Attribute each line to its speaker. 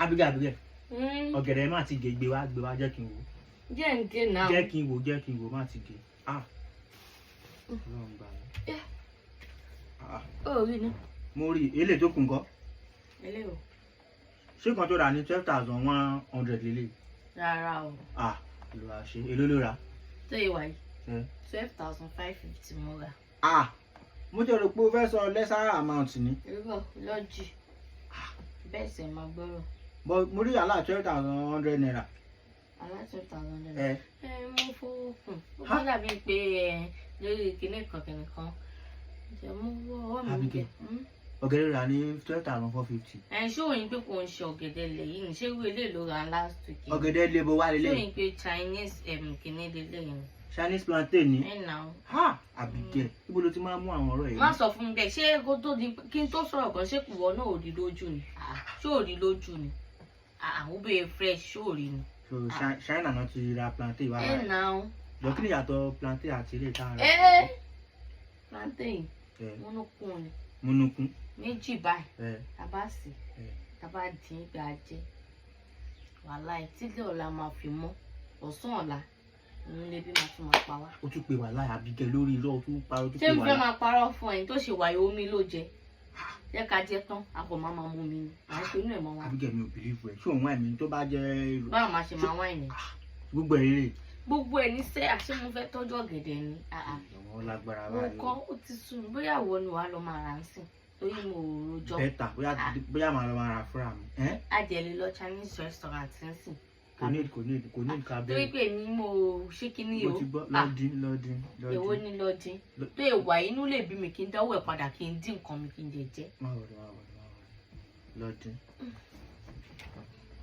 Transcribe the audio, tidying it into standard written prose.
Speaker 1: Abigail. Ọ̀gẹ̀dẹ̀ má ti gé gbé wá jẹ́ kí n wò.
Speaker 2: Jẹ́ ń gé náà.
Speaker 1: Jẹ́ kí n wò má ti gé. Ọlọ́run gbà mí.
Speaker 2: Ó rí ni.
Speaker 1: Mo rí èlé tó kù ńkọ́.
Speaker 2: Èlé o.
Speaker 1: Ṣé kan tó rà ní 12,100 lélẹ̀?
Speaker 2: Rárá o.
Speaker 1: Ló wá ṣe èló ló rà?
Speaker 2: Tó ìwà yìí. 12,550 mo rà.
Speaker 1: Mo ti rò pé o fẹ́ sọ lesser amount ni.
Speaker 2: Irọ́ lọ́jì. Bẹ́ẹ̀ sì máa gbọ́rọ̀.
Speaker 1: But mo rí àlá 12,100 naira.
Speaker 2: Àlá 12,000 naira. Mo fowó kùn. Ó bá dàbí pé lórí kinní kan. Ǹjẹ́ mo wọ́ ọwọ́ mi jẹ.
Speaker 1: Ọ̀gẹ̀dẹ̀ rà ní 12,450.
Speaker 2: Ṣé òyìn pé kò ń ṣe ọ̀gẹ̀dẹ̀ lẹ́yìn ni? Ṣé ìwé ilé ló ra last week?
Speaker 1: Ọ̀gẹ̀dẹ̀ lè bo wá lélẹ̀.
Speaker 2: Ṣé òyìn pé Chinese kinní lélẹ̀ yìí?
Speaker 1: Chinese plantain ni.
Speaker 2: Now.
Speaker 1: Abigail, ibo ló ti máa mú àwọn ọ̀rọ̀ yìí?
Speaker 2: Má sọ fún mi bẹ́ẹ̀, ṣé kó tó di kí n tó sọ̀rọ̀ kan ṣé kò wọ́n náà ò rí lójú ni? Ṣé ò rí lójú ni? Àwọn bẹ́ẹ̀ fresh ṣó rí ni.
Speaker 1: So China náà ti ra plantain wá rà.
Speaker 2: Now.
Speaker 1: Jọ kí ni ìyàtọ̀ plantain àti ilé ìta rẹ̀?
Speaker 2: Plantain. Múnúkún ni.
Speaker 1: Múnúkún.
Speaker 2: Méjì báyìí. Tàbá sí. Tàbá dín gbà jẹ. Wàláì tílé ọ̀la máa fi mọ́. Ọ̀sán ọ̀la. Òun lè bí máa tún máa pa wá.
Speaker 1: Ó tún pè wàláì Abigail lórí irọ́ ó tún parọ́.
Speaker 2: Ṣé mo fẹ́ máa parọ́ fún ẹ̀yin tó ṣe wàyí omi ló jẹ? Jẹ́ ká jẹ tán, àpò máa máa mú mi ni. À ń ṣe inú ẹ̀ mọ́ wa.
Speaker 1: Abigail mi ò bìlífù ẹ̀. Ṣé òun wá ẹ̀mí tó bá jẹ́.
Speaker 2: Báwo máa ṣe máa wá ẹ̀mí?
Speaker 1: Gbogbo ẹ̀ rere.
Speaker 2: Gbogbo ẹ̀ ní sẹ́ àṣé mo fẹ́ tọ́jú ọ̀gẹ̀dẹ̀ ni.
Speaker 1: Àwọn lágbára
Speaker 2: Mo
Speaker 1: báyìí.
Speaker 2: kọ́ ó ti sùn bóyá ìwọ ni wàá lọ máa rà ń sìn torí mo ò rojọ́.
Speaker 1: Bẹ́tà bóyá màá lọ máa ra fúnra mi.
Speaker 2: Àjẹlé lọ Chinese restaurant ń sìn.
Speaker 1: Kò ní ká bẹ́ẹ̀.
Speaker 2: Torí pé mi mo ṣé kí ni o.
Speaker 1: Mo ti gbọ́ lọ́dín.
Speaker 2: Èwo ni lọ́dín? Tó ìwà inú lè bí mi kí n dáwọ́ ẹ̀ padà kí n dín nǹkan mi kí n jẹ jẹ́.
Speaker 1: Má wọlé lọ́dín.